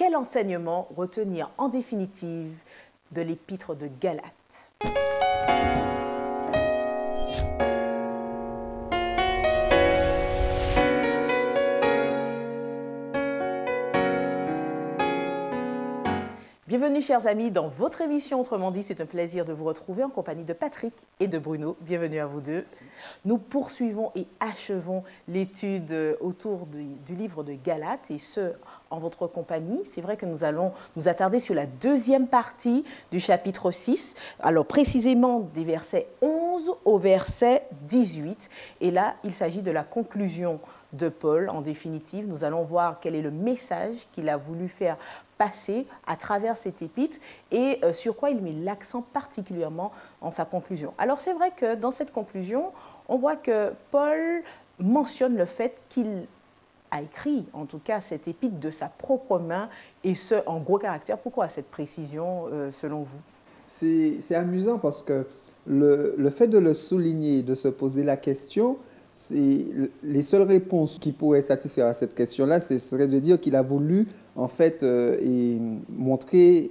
quel enseignement retenir en définitive de l'épître de Galates? Bienvenue chers amis dans votre émission Autrement dit, c'est un plaisir de vous retrouver en compagnie de Patrick et de Bruno. Bienvenue à vous deux. Nous poursuivons et achevons l'étude autour du livre de Galates et ce, en votre compagnie. C'est vrai que nous allons nous attarder sur la deuxième partie du chapitre 6, alors précisément des versets 11 au verset 18. Et là, il s'agit de la conclusion de Paul. En définitive, nous allons voir quel est le message qu'il a voulu faire passer à travers cet épître et sur quoi il met l'accent particulièrement en sa conclusion. Alors c'est vrai que dans cette conclusion, on voit que Paul mentionne le fait qu'il a écrit, en tout cas, cette épître de sa propre main et ce, en gros caractère. Pourquoi cette précision, selon vous? C'est amusant parce que le fait de le souligner, de se poser la question, les seules réponses qui pourraient satisfaire à cette question-là, ce serait de dire qu'il a voulu, en fait, montrer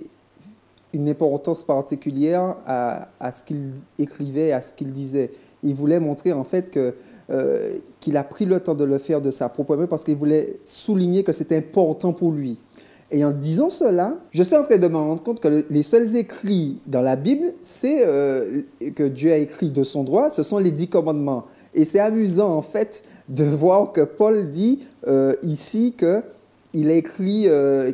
une importance particulière à ce qu'il écrivait, à ce qu'il disait. Il voulait montrer, en fait, qu'il a pris le temps de le faire de sa propre main parce qu'il voulait souligner que c'était important pour lui. Et en disant cela, je suis en train de me rendre compte que les seuls écrits dans la Bible, que Dieu a écrit de son droit, ce sont les 10 commandements. Et c'est amusant, en fait, de voir que Paul dit ici qu'il a écrit,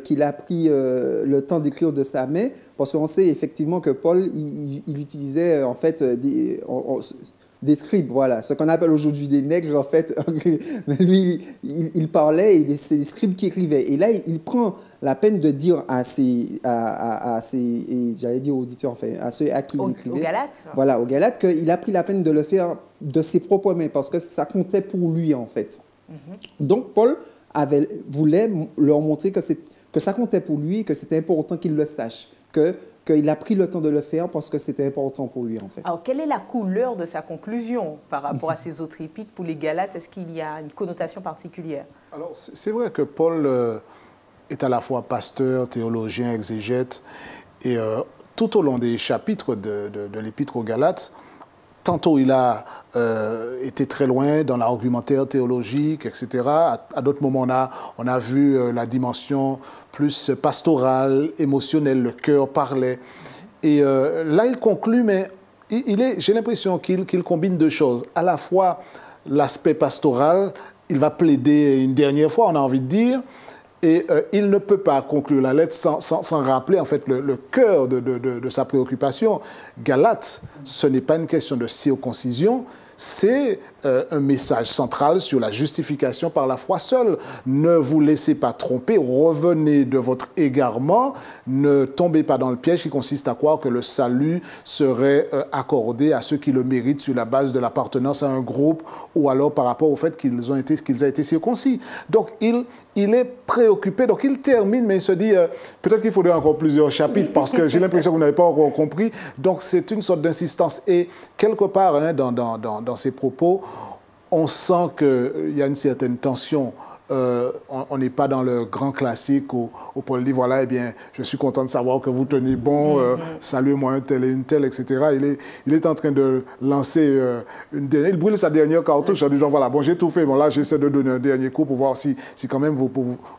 qu'il a pris le temps d'écrire de sa main, parce qu'on sait effectivement que Paul, il utilisait, en fait, des scribes, voilà, ce qu'on appelle aujourd'hui des nègres, en fait. Lui, il parlait et c'est des scribes qui écrivaient. Et là, il prend la peine de dire à ses j'allais dire auditeurs, enfin, à ceux à qui il écrivait. Aux Galates. Voilà, aux Galates, qu'il a pris la peine de le faire de ses propres mains, parce que ça comptait pour lui, en fait. Donc, Paul voulait leur montrer que ça comptait pour lui, que c'était important qu'il le sache, qu'il a pris le temps de le faire parce que c'était important pour lui, en fait. Alors, quelle est la couleur de sa conclusion par rapport à ces autres épîtres pour les Galates? Est-ce qu'il y a une connotation particulière? Alors, c'est vrai que Paul est à la fois pasteur, théologien, exégète, et tout au long des chapitres de l'épître aux Galates, tantôt il a été très loin dans l'argumentaire théologique, etc. À d'autres moments, on a vu la dimension plus pastorale, émotionnelle, le cœur parlait. Et là, il conclut, mais j'ai l'impression qu'il combine deux choses. À la fois l'aspect pastoral, il va plaider une dernière fois, on a envie de dire, et il ne peut pas conclure la lettre sans rappeler en fait le cœur de sa préoccupation. Galates, ce n'est pas une question de circoncision, c'est un message central sur la justification par la foi seule. Ne vous laissez pas tromper, revenez de votre égarement, ne tombez pas dans le piège qui consiste à croire que le salut serait accordé à ceux qui le méritent sur la base de l'appartenance à un groupe ou alors par rapport au fait qu'ils ont été circoncis. Donc il est préoccupé, donc il termine, mais il se dit peut-être qu'il faudrait encore plusieurs chapitres parce que j'ai l'impression que vous n'avez pas encore compris. Donc c'est une sorte d'insistance et quelque part hein, dans ses propos, on sent qu'il y a une certaine tension. On n'est pas dans le grand classique où Paul dit, voilà, eh bien, je suis content de savoir que vous tenez bon, saluez-moi un tel et une telle, etc. Il est en train de lancer une dernière, il brûle sa dernière cartouche en disant, voilà, bon, j'ai tout fait, bon, là, j'essaie de donner un dernier coup pour voir si quand même vous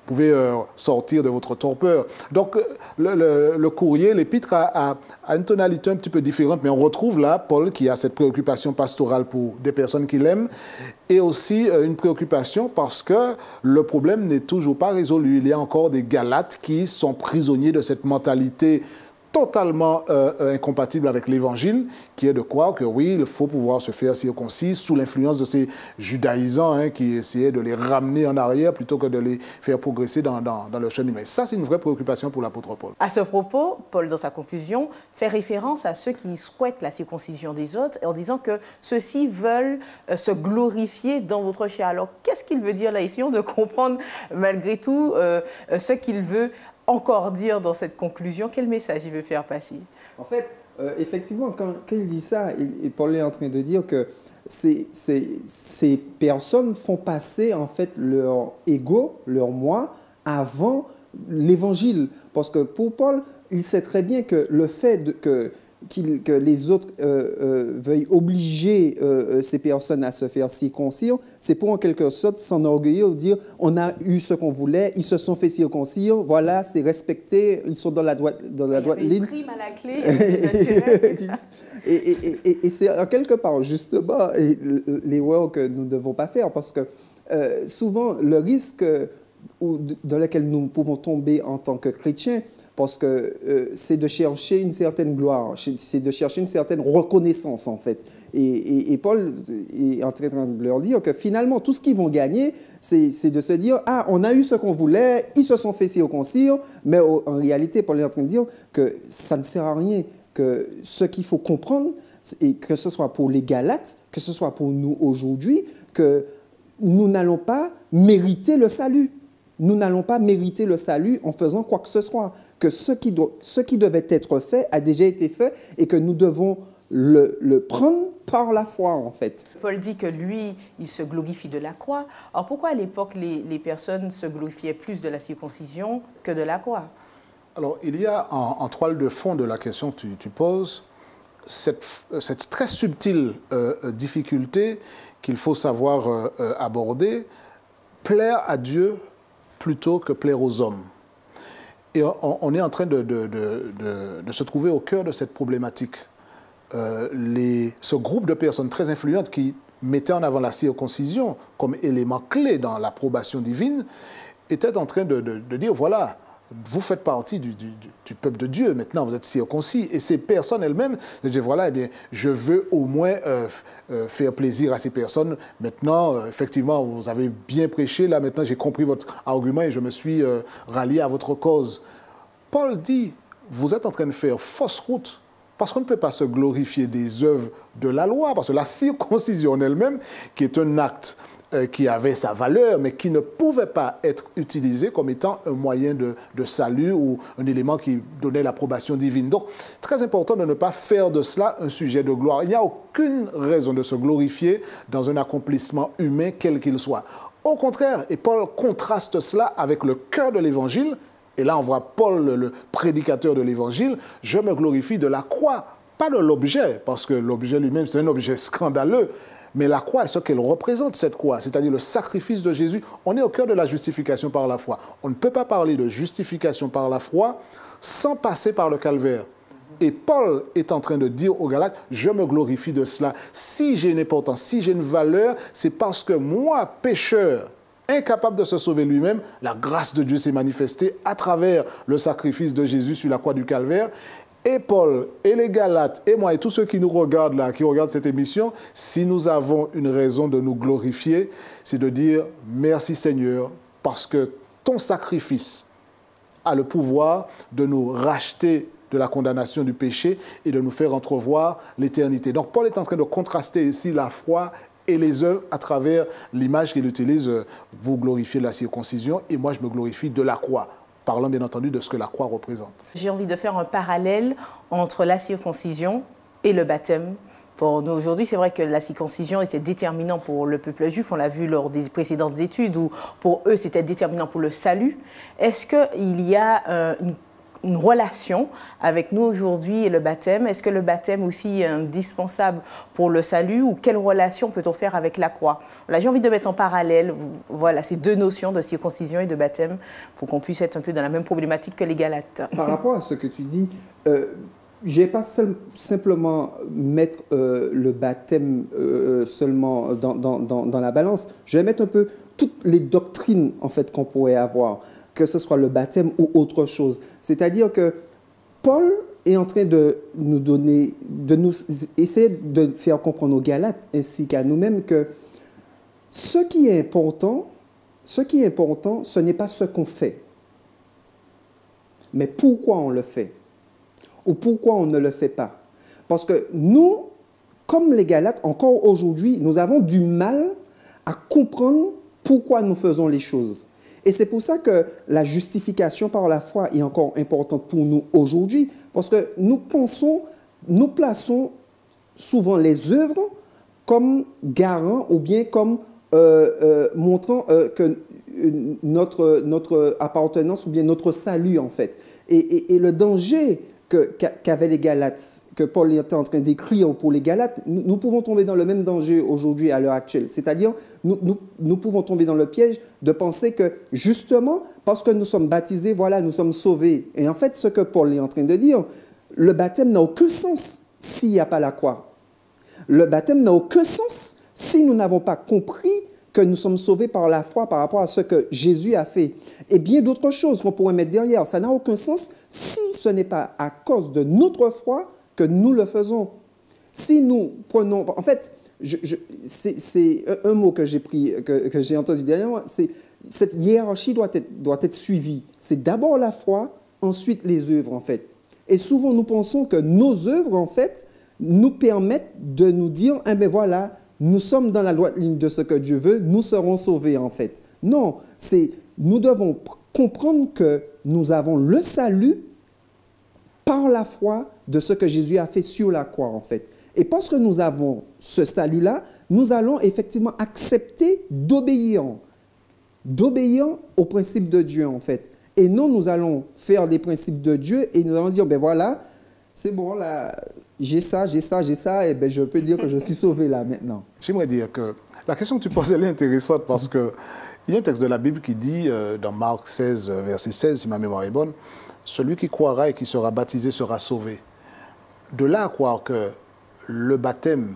pouvez sortir de votre torpeur. Donc, le courrier, l'épître a une tonalité un petit peu différente, mais on retrouve là Paul qui a cette préoccupation pastorale pour des personnes qu'il aime et aussi une préoccupation parce que le problème n'est toujours pas résolu. Il y a encore des Galates qui sont prisonniers de cette mentalité totalement incompatible avec l'Évangile, qui est de croire que oui, il faut pouvoir se faire circoncis sous l'influence de ces judaïsants hein, qui essayaient de les ramener en arrière plutôt que de les faire progresser dans leur cheminement. Et ça, c'est une vraie préoccupation pour l'apôtre Paul. À ce propos, Paul, dans sa conclusion, fait référence à ceux qui souhaitent la circoncision des autres en disant que ceux-ci veulent se glorifier dans votre chair. Alors, qu'est-ce qu'il veut dire là? Essayons de comprendre malgré tout ce qu'il veut encore dire dans cette conclusion. Quel message il veut faire passer? En fait, effectivement, quand il dit ça, et Paul est en train de dire que ces personnes font passer en fait leur ego, leur moi, avant l'évangile. Parce que pour Paul, il sait très bien que le fait que les autres veuillent obliger ces personnes à se faire circoncire, c'est pour en quelque sorte s'enorgueillir ou dire on a eu ce qu'on voulait, ils se sont fait circoncire, voilà, c'est respecté, ils sont dans la droite ligne. Prime à la clé. Et c'est en quelque part justement l'erreur que nous ne devons pas faire parce que souvent le risque dans lequel nous pouvons tomber en tant que chrétiens, parce que c'est de chercher une certaine gloire, c'est de chercher une certaine reconnaissance, en fait. Et Paul est en train de leur dire que finalement, tout ce qu'ils vont gagner, c'est de se dire « Ah, on a eu ce qu'on voulait, ils se sont fait circoncire », mais en réalité, Paul est en train de dire que ça ne sert à rien, que ce qu'il faut comprendre, et que ce soit pour les Galates, que ce soit pour nous aujourd'hui, que nous n'allons pas mériter le salut. Nous n'allons pas mériter le salut en faisant quoi que ce soit, que ce qui devait être fait a déjà été fait et que nous devons le prendre par la foi, en fait. Paul dit que lui, il se glorifie de la croix. Alors pourquoi à l'époque, les personnes se glorifiaient plus de la circoncision que de la croix? Alors, il y a en toile de fond de la question que tu poses, cette très subtile difficulté qu'il faut savoir aborder, plaire à Dieu plutôt que plaire aux hommes. Et on est en train de se trouver au cœur de cette problématique. Ce groupe de personnes très influentes qui mettaient en avant la circoncision comme élément clé dans l'approbation divine étaient en train de dire, voilà, vous faites partie du peuple de Dieu, maintenant vous êtes circoncis. Et ces personnes elles-mêmes disaient, voilà, eh bien, je veux au moins faire plaisir à ces personnes. Maintenant, effectivement, vous avez bien prêché, là maintenant j'ai compris votre argument et je me suis rallié à votre cause. Paul dit, vous êtes en train de faire fausse route, parce qu'on ne peut pas se glorifier des œuvres de la loi, parce que la circoncision en elle-même, qui est un acte qui avait sa valeur, mais qui ne pouvait pas être utilisé comme étant un moyen de salut ou un élément qui donnait l'approbation divine. Donc, très important de ne pas faire de cela un sujet de gloire. Il n'y a aucune raison de se glorifier dans un accomplissement humain, quel qu'il soit. Au contraire, et Paul contraste cela avec le cœur de l'Évangile, et là on voit Paul, le prédicateur de l'Évangile, je me glorifie de la croix, pas de l'objet, parce que l'objet lui-même c'est un objet scandaleux, mais la croix est ce qu'elle représente, cette croix, c'est-à-dire le sacrifice de Jésus. On est au cœur de la justification par la foi. On ne peut pas parler de justification par la foi sans passer par le calvaire. Et Paul est en train de dire aux Galates, je me glorifie de cela. Si j'ai une importance, si j'ai une valeur, c'est parce que moi, pécheur, incapable de se sauver lui-même, la grâce de Dieu s'est manifestée à travers le sacrifice de Jésus sur la croix du calvaire. Et Paul, et les Galates, et moi, et tous ceux qui nous regardent là, qui regardent cette émission, si nous avons une raison de nous glorifier, c'est de dire merci Seigneur, parce que ton sacrifice a le pouvoir de nous racheter de la condamnation du péché et de nous faire entrevoir l'éternité. Donc Paul est en train de contraster ici la foi et les œuvres à travers l'image qu'il utilise, vous glorifiez la circoncision et moi je me glorifie de la croix. Parlant bien entendu de ce que la croix représente. J'ai envie de faire un parallèle entre la circoncision et le baptême. Pour nous aujourd'hui, c'est vrai que la circoncision était déterminante pour le peuple juif, on l'a vu lors des précédentes études, où pour eux c'était déterminant pour le salut. Est-ce qu'il y a une relation avec nous aujourd'hui et le baptême? Est-ce que le baptême aussi est indispensable pour le salut ou quelle relation peut-on faire avec la croix? Là, j'ai envie de mettre en parallèle voilà, ces deux notions de circoncision et de baptême pour qu'on puisse être un peu dans la même problématique que les Galates. Par rapport à ce que tu dis, je ne vais pas simplement mettre le baptême seulement dans la balance. Je vais mettre un peu toutes les doctrines en fait, qu'on pourrait avoir, que ce soit le baptême ou autre chose. C'est-à-dire que Paul est en train de nous donner, essayer de faire comprendre aux Galates ainsi qu'à nous-mêmes que ce qui est important, ce n'est pas ce qu'on fait, mais pourquoi on le fait ou pourquoi on ne le fait pas. Parce que nous, comme les Galates, encore aujourd'hui, nous avons du mal à comprendre pourquoi nous faisons les choses. Et c'est pour ça que la justification par la foi est encore importante pour nous aujourd'hui, parce que nous plaçons souvent les œuvres comme garant ou bien comme montrant que notre appartenance ou bien notre salut, en fait. Et le danger qu'avaient les Galates, que Paul était en train d'écrire pour les Galates, nous pouvons tomber dans le même danger aujourd'hui, à l'heure actuelle. C'est-à-dire, nous pouvons tomber dans le piège de penser que, justement, parce que nous sommes baptisés, voilà, nous sommes sauvés. Et en fait, ce que Paul est en train de dire, le baptême n'a aucun sens s'il n'y a pas la croix. Le baptême n'a aucun sens si nous n'avons pas compris que nous sommes sauvés par la foi par rapport à ce que Jésus a fait. Et bien d'autres choses qu'on pourrait mettre derrière. Ça n'a aucun sens si ce n'est pas à cause de notre foi que nous le faisons. Si nous prenons... En fait, c'est un mot que j'ai pris, que j'ai entendu dernièrement, c'est cette hiérarchie doit être suivie. C'est d'abord la foi, ensuite les œuvres, en fait. Et souvent, nous pensons que nos œuvres, en fait, nous permettent de nous dire, eh bien voilà, nous sommes dans la droite ligne de ce que Dieu veut, nous serons sauvés, en fait. Non, nous devons comprendre que nous avons le salut par la foi de ce que Jésus a fait sur la croix, en fait. Et parce que nous avons ce salut-là, nous allons effectivement accepter d'obéir aux principes de Dieu, en fait. Et non, nous allons faire les principes de Dieu et nous allons dire, ben voilà, c'est bon, là, j'ai ça, et ben je peux dire que je suis sauvé là maintenant. J'aimerais dire que la question que tu poses, elle est intéressante parce qu'il y a un texte de la Bible qui dit, dans Marc 16, verset 16, si ma mémoire est bonne, « Celui qui croira et qui sera baptisé sera sauvé ». De là à croire que le baptême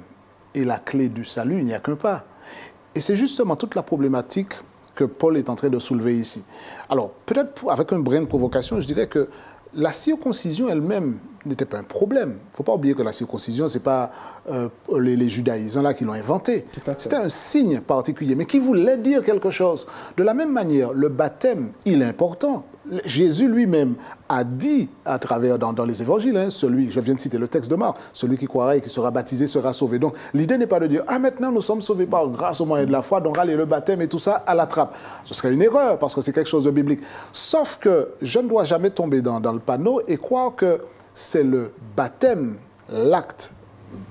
est la clé du salut, il n'y a qu'un pas. Et c'est justement toute la problématique que Paul est en train de soulever ici. Alors, peut-être avec un brin de provocation, je dirais que la circoncision elle-même n'était pas un problème. Il ne faut pas oublier que la circoncision, ce n'est pas les judaïsants là qui l'ont inventé. C'était un signe particulier, mais qui voulait dire quelque chose. De la même manière, le baptême, il est important. Jésus lui-même a dit à travers, dans les évangiles, hein, je viens de citer le texte de Marc, celui qui croira et qui sera baptisé sera sauvé. Donc l'idée n'est pas de dire, ah maintenant nous sommes sauvés par grâce au moyen de la foi, donc allez le baptême et tout ça à la trappe. Ce serait une erreur parce que c'est quelque chose de biblique. Sauf que je ne dois jamais tomber dans le panneau et croire que c'est le baptême, l'acte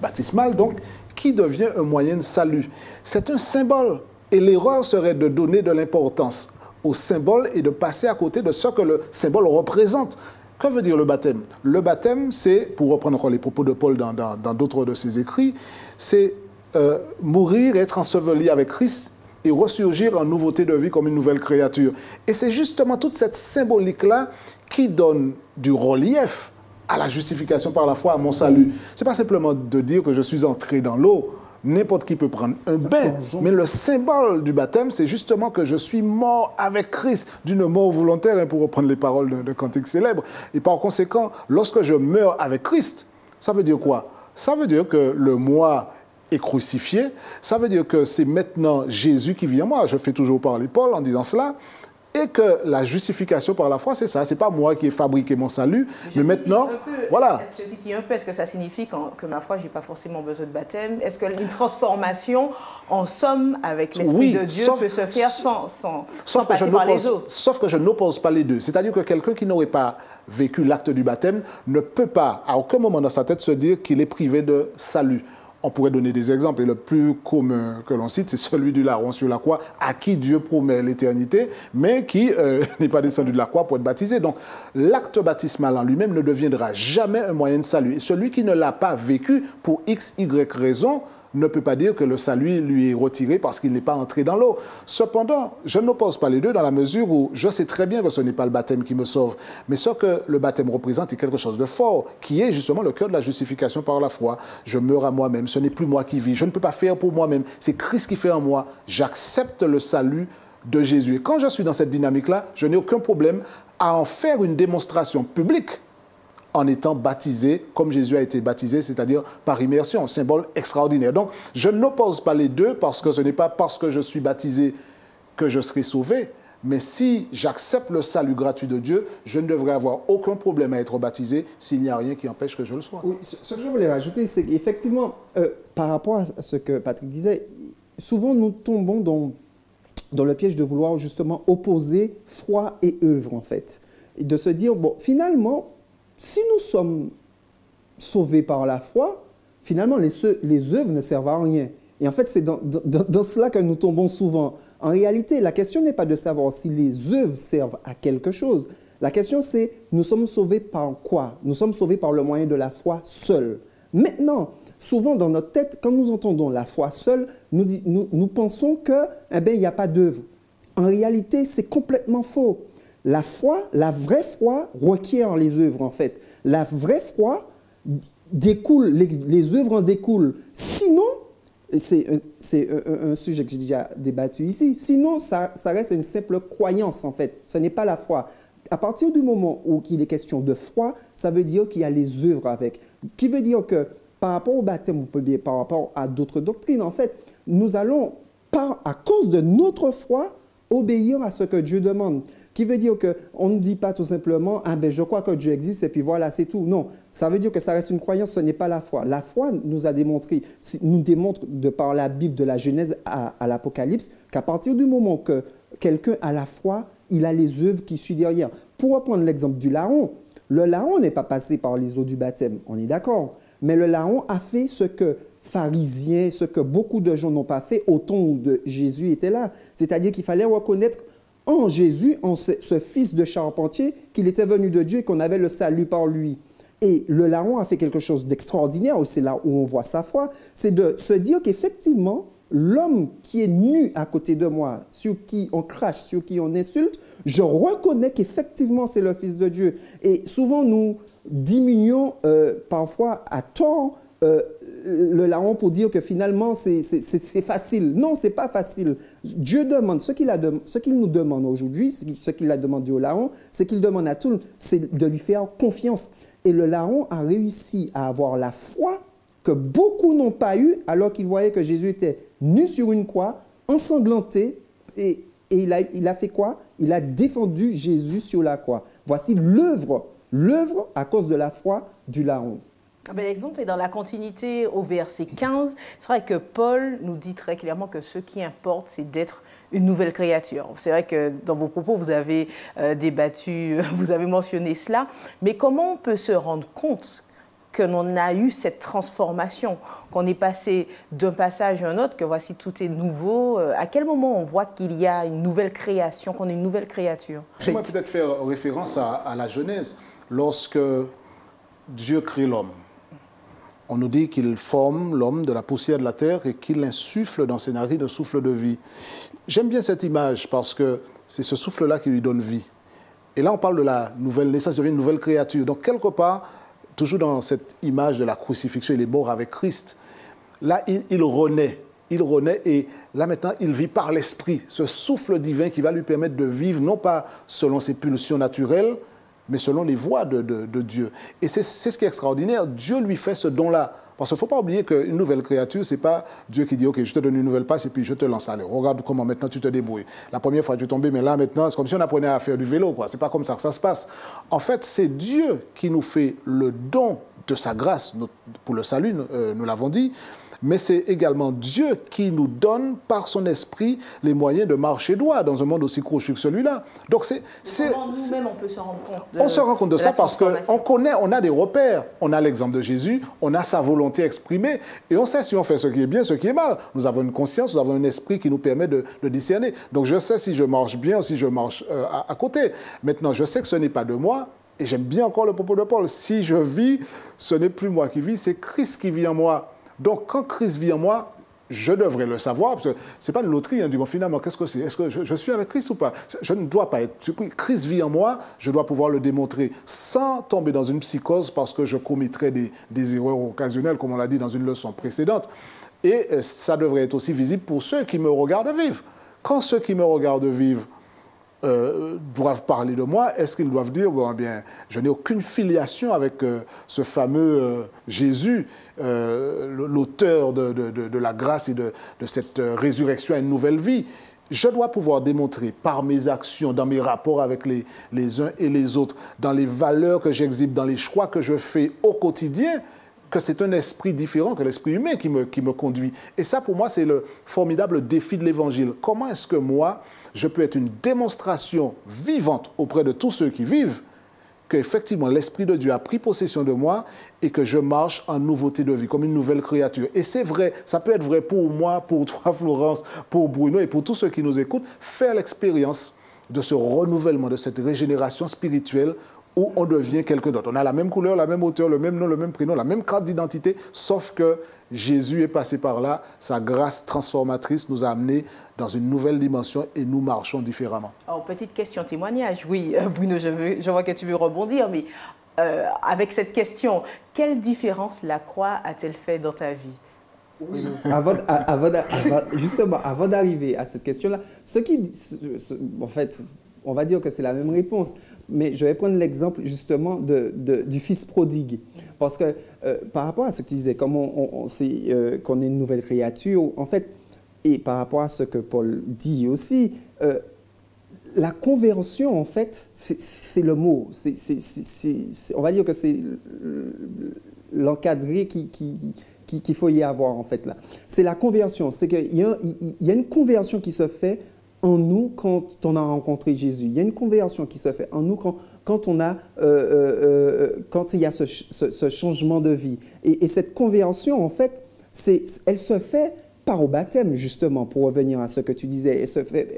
baptismal donc, qui devient un moyen de salut. C'est un symbole et l'erreur serait de donner de l'importance au symbole et de passer à côté de ce que le symbole représente. Que veut dire le baptême? Le baptême, c'est, pour reprendre encore les propos de Paul dans d'autres de ses écrits, c'est mourir, être enseveli avec Christ et ressurgir en nouveauté de vie comme une nouvelle créature. Et c'est justement toute cette symbolique-là qui donne du relief à la justification par la foi, à mon salut. Ce n'est pas simplement de dire que je suis entré dans l'eau. N'importe qui peut prendre un bain, mais le symbole du baptême, c'est justement que je suis mort avec Christ, d'une mort volontaire, hein, pour reprendre les paroles d'un cantique célèbre. Et par conséquent, lorsque je meurs avec Christ, ça veut dire quoi? Ça veut dire que le moi est crucifié, ça veut dire que c'est maintenant Jésus qui vit en moi. Je fais toujours parler Paul en disant cela. Et que la justification par la foi, c'est ça. Ce n'est pas moi qui ai fabriqué mon salut, mais maintenant, voilà. Est-ce que je titille un peu, est-ce que ça signifie que ma foi, je n'ai pas forcément besoin de baptême? Est-ce qu'une transformation, en somme, avec l'Esprit de Dieu, peut se faire sans passer par les eaux? Sauf que je n'oppose pas les deux. C'est-à-dire que quelqu'un qui n'aurait pas vécu l'acte du baptême ne peut pas, à aucun moment dans sa tête, se dire qu'il est privé de salut. On pourrait donner des exemples, et le plus commun que l'on cite, c'est celui du larron sur la croix, à qui Dieu promet l'éternité, mais qui n'est pas descendu de la croix pour être baptisé. Donc, l'acte baptismal en lui-même ne deviendra jamais un moyen de salut. Et celui qui ne l'a pas vécu pour X, Y raison, ne peut pas dire que le salut lui est retiré parce qu'il n'est pas entré dans l'eau. Cependant, je n'oppose pas les deux dans la mesure où je sais très bien que ce n'est pas le baptême qui me sauve, mais ce que le baptême représente est quelque chose de fort, qui est justement le cœur de la justification par la foi. Je meurs à moi-même, ce n'est plus moi qui vis, je ne peux pas faire pour moi-même, c'est Christ qui fait en moi. J'accepte le salut de Jésus. Et quand je suis dans cette dynamique-là, je n'ai aucun problème à en faire une démonstration publique en étant baptisé comme Jésus a été baptisé, c'est-à-dire par immersion, symbole extraordinaire. Donc, je n'oppose pas les deux parce que ce n'est pas parce que je suis baptisé que je serai sauvé, mais si j'accepte le salut gratuit de Dieu, je ne devrais avoir aucun problème à être baptisé s'il n'y a rien qui empêche que je le sois. Oui, ce que je voulais rajouter, c'est qu'effectivement, par rapport à ce que Patrick disait, souvent nous tombons dans le piège de vouloir justement opposer foi et œuvre, en fait. Et de se dire, bon, finalement, si nous sommes sauvés par la foi, finalement, les œuvres ne servent à rien. Et en fait, c'est dans cela que nous tombons souvent. En réalité, la question n'est pas de savoir si les œuvres servent à quelque chose. La question, c'est, nous sommes sauvés par quoi? Nous sommes sauvés par le moyen de la foi seule. Maintenant, souvent dans notre tête, quand nous entendons la foi seule, nous pensons que, eh bien, il n'y a pas d'œuvre. En réalité, c'est complètement faux. La foi, la vraie foi requiert les œuvres, en fait. La vraie foi découle, les œuvres en découlent. Sinon, c'est un sujet que j'ai déjà débattu ici, sinon, ça reste une simple croyance, en fait. Ce n'est pas la foi. À partir du moment où il est question de foi, ça veut dire qu'il y a les œuvres avec. Qui veut dire que par rapport au baptême, ou bien par rapport à d'autres doctrines, en fait, nous allons, à cause de notre foi, obéir à ce que Dieu demande. Qui veut dire qu'on ne dit pas tout simplement « Ah ben je crois que Dieu existe et puis voilà, c'est tout ». Non, ça veut dire que ça reste une croyance, ce n'est pas la foi. La foi nous démontre de par la Bible, de la Genèse à l'Apocalypse, qu'à partir du moment que quelqu'un a la foi, il a les œuvres qui suivent derrière. Pour reprendre l'exemple du larron, le larron n'est pas passé par les eaux du baptême, on est d'accord. Mais le larron a fait ce que pharisiens, ce que beaucoup de gens n'ont pas fait au temps où Jésus était là. C'est-à-dire qu'il fallait reconnaître en Jésus, en ce fils de charpentier, qu'il était venu de Dieu et qu'on avait le salut par lui. Et le larron a fait quelque chose d'extraordinaire, c'est là où on voit sa foi, c'est de se dire qu'effectivement, l'homme qui est nu à côté de moi, sur qui on crache, sur qui on insulte, je reconnais qu'effectivement c'est le Fils de Dieu. Et souvent nous diminuons parfois à tort le larron pour dire que finalement c'est facile. Non, c'est pas facile. Dieu demande, ce qu'il nous demande aujourd'hui, ce qu'il a demandé au larron, c'est qu'il demande à tout, c'est de lui faire confiance. Et le larron a réussi à avoir la foi que beaucoup n'ont pas eu alors qu'ils voyaient que Jésus était nu sur une croix, ensanglanté, et il a fait quoi? Il a défendu Jésus sur la croix. Voici l'œuvre à cause de la foi du larron. L'exemple est dans la continuité au verset 15. C'est vrai que Paul nous dit très clairement que ce qui importe, c'est d'être une nouvelle créature. C'est vrai que dans vos propos, vous avez débattu, vous avez mentionné cela. Mais comment on peut se rendre compte que l'on a eu cette transformation, qu'on est passé d'un passage à un autre, que voici tout est nouveau? À quel moment on voit qu'il y a une nouvelle création, qu'on est une nouvelle créature? J'aimerais peut-être faire référence à la Genèse. Lorsque Dieu crée l'homme, on nous dit qu'il forme l'homme de la poussière de la terre et qu'il insuffle dans ses narines un souffle de vie. J'aime bien cette image parce que c'est ce souffle-là qui lui donne vie. Et là, on parle de la nouvelle naissance, il devient une nouvelle créature. Donc, quelque part, toujours dans cette image de la crucifixion, il est mort avec Christ. Là, il renaît. Il renaît et là, maintenant, il vit par l'esprit, ce souffle divin qui va lui permettre de vivre, non pas selon ses pulsions naturelles, mais selon les voies de Dieu. Et c'est ce qui est extraordinaire. Dieu lui fait ce don-là. Parce qu'il ne faut pas oublier qu'une nouvelle créature, ce n'est pas Dieu qui dit « Ok, je te donne une nouvelle passe et puis je te lance à l'air. Regarde comment maintenant tu te débrouilles. La première fois tu es tombé, mais là maintenant, c'est comme si on apprenait à faire du vélo. Ce n'est pas comme ça que ça se passe. En fait, c'est Dieu qui nous fait le don de sa grâce pour le salut, nous l'avons dit. Mais c'est également Dieu qui nous donne, par son esprit, les moyens de marcher droit dans un monde aussi crochu que celui-là. Donc, nous-mêmes, on peut se rendre compte on se rend compte de ça parce qu'on connaît, on a des repères. On a l'exemple de Jésus, on a sa volonté exprimée et on sait si on fait ce qui est bien, ce qui est mal. Nous avons une conscience, nous avons un esprit qui nous permet de discerner. Donc, je sais si je marche bien ou si je marche à côté. Maintenant, je sais que ce n'est pas de moi. Et j'aime bien encore le propos de Paul. Si je vis, ce n'est plus moi qui vis, c'est Christ qui vit en moi. Donc, quand Christ vit en moi, je devrais le savoir, parce que ce n'est pas une loterie, du bon, finalement, qu'est-ce que c'est? Est-ce que je suis avec Christ ou pas? Je ne dois pas être surpris. Christ vit en moi, je dois pouvoir le démontrer sans tomber dans une psychose parce que je commettrais des erreurs occasionnelles, comme on l'a dit dans une leçon précédente. Et ça devrait être aussi visible pour ceux qui me regardent vivre. Quand ceux qui me regardent vivre doivent parler de moi, est-ce qu'ils doivent dire, bon, bien, je n'ai aucune filiation avec ce fameux Jésus, l'auteur de la grâce et de cette résurrection à une nouvelle vie? Je dois pouvoir démontrer par mes actions, dans mes rapports avec les uns et les autres, dans les valeurs que j'exhibe, dans les choix que je fais au quotidien, que c'est un esprit différent que l'esprit humain qui me conduit. Et ça, pour moi, c'est le formidable défi de l'Évangile. Comment est-ce que moi, je peux être une démonstration vivante auprès de tous ceux qui vivent qu'effectivement l'Esprit de Dieu a pris possession de moi et que je marche en nouveauté de vie, comme une nouvelle créature. Et c'est vrai, ça peut être vrai pour moi, pour toi Florence, pour Bruno et pour tous ceux qui nous écoutent, faire l'expérience de ce renouvellement, de cette régénération spirituelle où on devient quelqu'un d'autre. On a la même couleur, la même hauteur, le même nom, le même prénom, la même carte d'identité, sauf que Jésus est passé par là, sa grâce transformatrice nous a amenés dans une nouvelle dimension et nous marchons différemment. Alors, petite question témoignage. Oui, Bruno, je vois que tu veux rebondir, mais avec cette question, quelle différence la croix a-t-elle fait dans ta vie? Oui. Justement, avant d'arriver à cette question-là, en fait, on va dire que c'est la même réponse, mais je vais prendre l'exemple justement du fils prodigue. Parce que par rapport à ce que tu disais, comme on sait qu'on est une nouvelle créature, en fait, et par rapport à ce que Paul dit aussi, la conversion, en fait, c'est le mot. On va dire que c'est l'encadré qu'il faut y avoir, en fait, là. C'est la conversion. C'est qu'il y a une conversion qui se fait en nous quand on a rencontré Jésus. Il y a une conversion qui se fait en nous quand il y a ce changement de vie. Et cette conversion, en fait, elle se fait par au baptême, justement, pour revenir à ce que tu disais.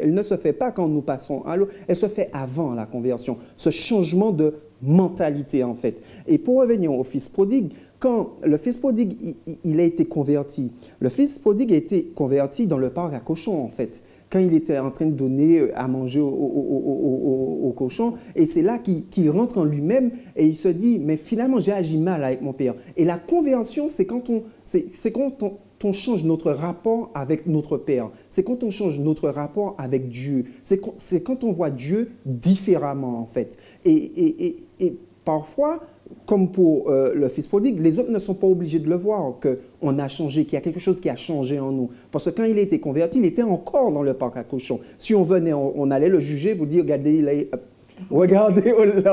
Elle ne se fait pas quand nous passons à l'eau, elle se fait avant la conversion. Ce changement de mentalité, en fait. Et pour revenir au fils prodigue, quand le fils prodigue, il a été converti, le fils prodigue a été converti dans le parc à cochons, en fait. Quand il était en train de donner à manger aux cochons. Et c'est là qu'il rentre en lui-même et il se dit, mais finalement, j'ai agi mal avec mon père. Et la conversion, c'est quand on change notre rapport avec notre Père. C'est quand on change notre rapport avec Dieu. C'est quand on voit Dieu différemment, en fait. Et parfois, comme pour le fils prodigue, les autres ne sont pas obligés de le voir, qu'on a changé, qu'il y a quelque chose qui a changé en nous. Parce que quand il a été converti, il était encore dans le parc à cochons. Si on venait, on allait le juger, vous dire, regardez là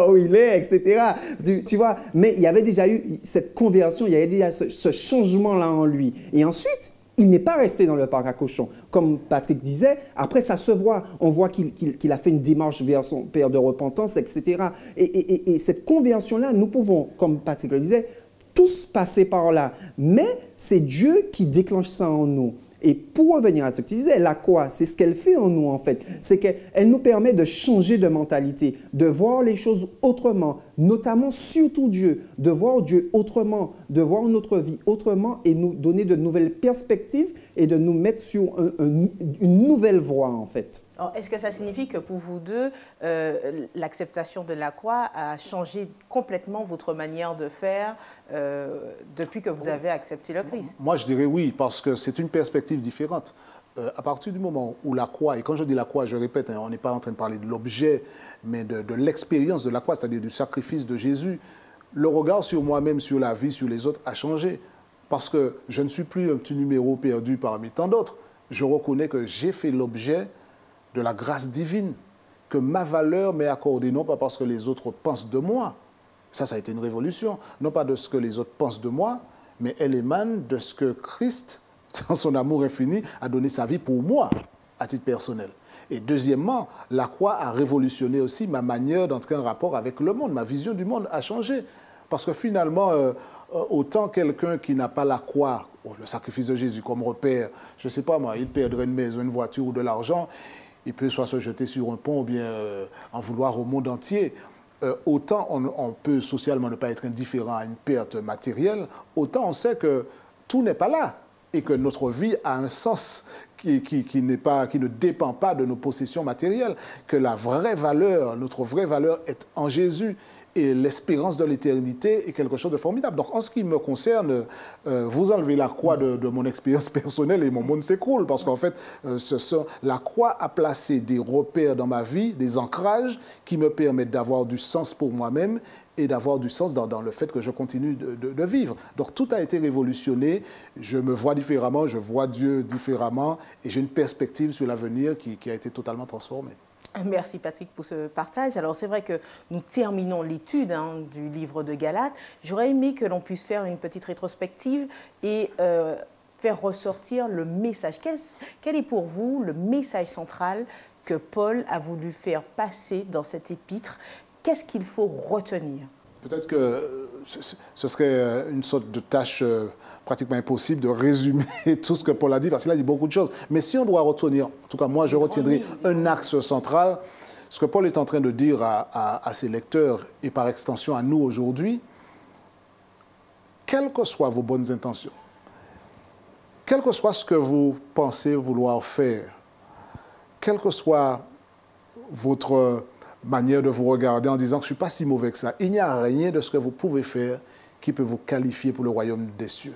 où il est, etc. Tu vois, mais il y avait déjà eu cette conversion, il y avait déjà ce changement-là en lui. Et ensuite, il n'est pas resté dans le parc à cochons. Comme Patrick disait, après ça se voit. On voit qu'il a fait une démarche vers son père de repentance, etc. Et cette conversion-là, nous pouvons, comme Patrick le disait, tous passer par là. Mais c'est Dieu qui déclenche ça en nous. Et pour revenir à ce que tu disais, la croix, c'est ce qu'elle fait en nous, en fait. C'est qu'elle nous permet de changer de mentalité, de voir les choses autrement, notamment, surtout Dieu, de voir Dieu autrement, de voir notre vie autrement et nous donner de nouvelles perspectives et de nous mettre sur une nouvelle voie, en fait. Est-ce que ça signifie que pour vous deux, l'acceptation de la croix a changé complètement votre manière de faire depuis que vous avez accepté le Christ? Moi, je dirais oui, parce que c'est une perspective différente. À partir du moment où la croix, et quand je dis la croix, je répète, hein, on n'est pas en train de parler de l'objet, mais de l'expérience de la croix, c'est-à-dire du sacrifice de Jésus, le regard sur moi-même, sur la vie, sur les autres a changé. Parce que je ne suis plus un petit numéro perdu parmi tant d'autres. Je reconnais que j'ai fait l'objet de la grâce divine, que ma valeur m'est accordée, non pas parce que les autres pensent de moi, ça a été une révolution, non pas de ce que les autres pensent de moi, mais elle émane de ce que Christ, dans son amour infini, a donné sa vie pour moi, à titre personnel. Et deuxièmement, la croix a révolutionné aussi ma manière d'entrer en rapport avec le monde, ma vision du monde a changé, parce que finalement, autant quelqu'un qui n'a pas la croix, le sacrifice de Jésus comme repère, je ne sais pas moi, il perdrait une maison, une voiture ou de l'argent, il peut soit se jeter sur un pont ou bien en vouloir au monde entier. Autant on peut socialement ne pas être indifférent à une perte matérielle, autant on sait que tout n'est pas là et que notre vie a un sens qui ne dépend pas de nos possessions matérielles, que la vraie valeur, notre vraie valeur est en Jésus. Et l'espérance de l'éternité est quelque chose de formidable. Donc, en ce qui me concerne, vous enlevez la croix de mon expérience personnelle et mon monde s'écroule. Parce qu'en fait, la croix a placé des repères dans ma vie, des ancrages qui me permettent d'avoir du sens pour moi-même et d'avoir du sens dans le fait que je continue de vivre. Donc, tout a été révolutionné. Je me vois différemment, je vois Dieu différemment et j'ai une perspective sur l'avenir qui a été totalement transformée. Merci Patrick pour ce partage. Alors c'est vrai que nous terminons l'étude du livre de Galates. J'aurais aimé que l'on puisse faire une petite rétrospective et faire ressortir le message. Quel est pour vous le message central que Paul a voulu faire passer dans cet épître? qu'est-ce qu'il faut retenir? Peut-être que ce serait une sorte de tâche pratiquement impossible de résumer tout ce que Paul a dit, parce qu'il a dit beaucoup de choses. Mais si on doit retenir, en tout cas moi je retiendrai un axe central, ce que Paul est en train de dire à ses lecteurs et par extension à nous aujourd'hui, quelles que soient vos bonnes intentions, quel que soit ce que vous pensez vouloir faire, quelle que soit votre manière de vous regarder en disant que je ne suis pas si mauvais que ça, il n'y a rien de ce que vous pouvez faire qui peut vous qualifier pour le royaume des cieux.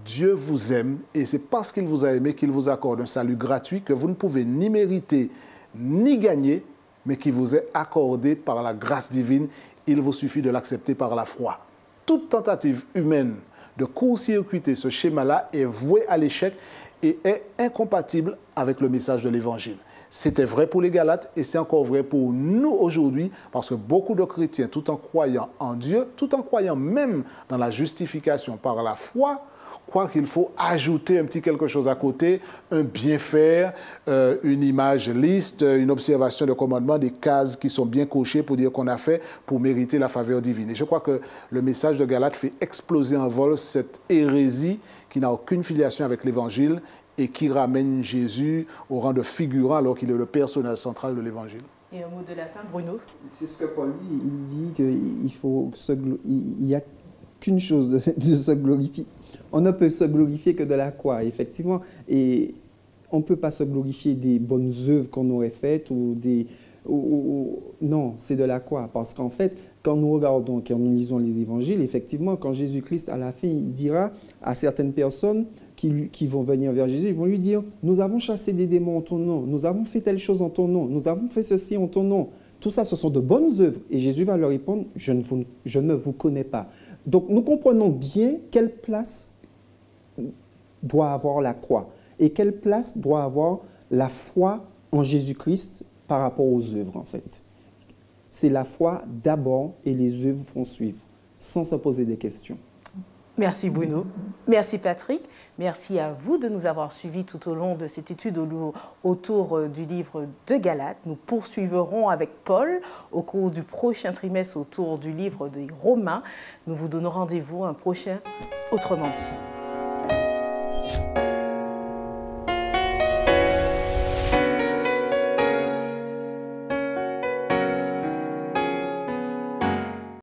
Dieu vous aime et c'est parce qu'il vous a aimé qu'il vous accorde un salut gratuit que vous ne pouvez ni mériter ni gagner, mais qui vous est accordé par la grâce divine. Il vous suffit de l'accepter par la foi. Toute tentative humaine de court-circuiter ce schéma-là est vouée à l'échec et est incompatible avec le message de l'Évangile. C'était vrai pour les Galates et c'est encore vrai pour nous aujourd'hui parce que beaucoup de chrétiens, tout en croyant en Dieu, tout en croyant même dans la justification par la foi, croient qu'il faut ajouter un petit quelque chose à côté, un bien faire, une image liste, une observation de commandement, des cases qui sont bien cochées pour dire qu'on a fait pour mériter la faveur divine. Et je crois que le message de Galates fait exploser en vol cette hérésie qui n'a aucune filiation avec l'Évangile et qui ramène Jésus au rang de figurant alors qu'il est le personnage central de l'Évangile. Et un mot de la fin, Bruno? C'est ce que Paul dit. Il dit qu'il n'y a qu'une chose de se glorifier. On ne peut se glorifier que de la croix, effectivement. Et on ne peut pas se glorifier des bonnes œuvres qu'on aurait faites ou des... non, c'est de la croix. Parce qu'en fait, quand nous regardons, quand nous lisons les évangiles, effectivement, quand Jésus-Christ, à la fin, il dira à certaines personnes qui vont venir vers Jésus, ils vont lui dire « Nous avons chassé des démons en ton nom, nous avons fait telle chose en ton nom, nous avons fait ceci en ton nom. » Tout ça, ce sont de bonnes œuvres. Et Jésus va leur répondre « Je ne vous connais pas. » Donc, nous comprenons bien quelle place doit avoir la croix et quelle place doit avoir la foi en Jésus-Christ par rapport aux œuvres, en fait. C'est la foi d'abord et les œuvres vont suivre, sans se poser des questions. Merci Bruno, merci Patrick, merci à vous de nous avoir suivis tout au long de cette étude autour du livre de Galates. Nous poursuivrons avec Paul au cours du prochain trimestre autour du livre des Romains. Nous vous donnons rendez-vous un prochain Autrement dit.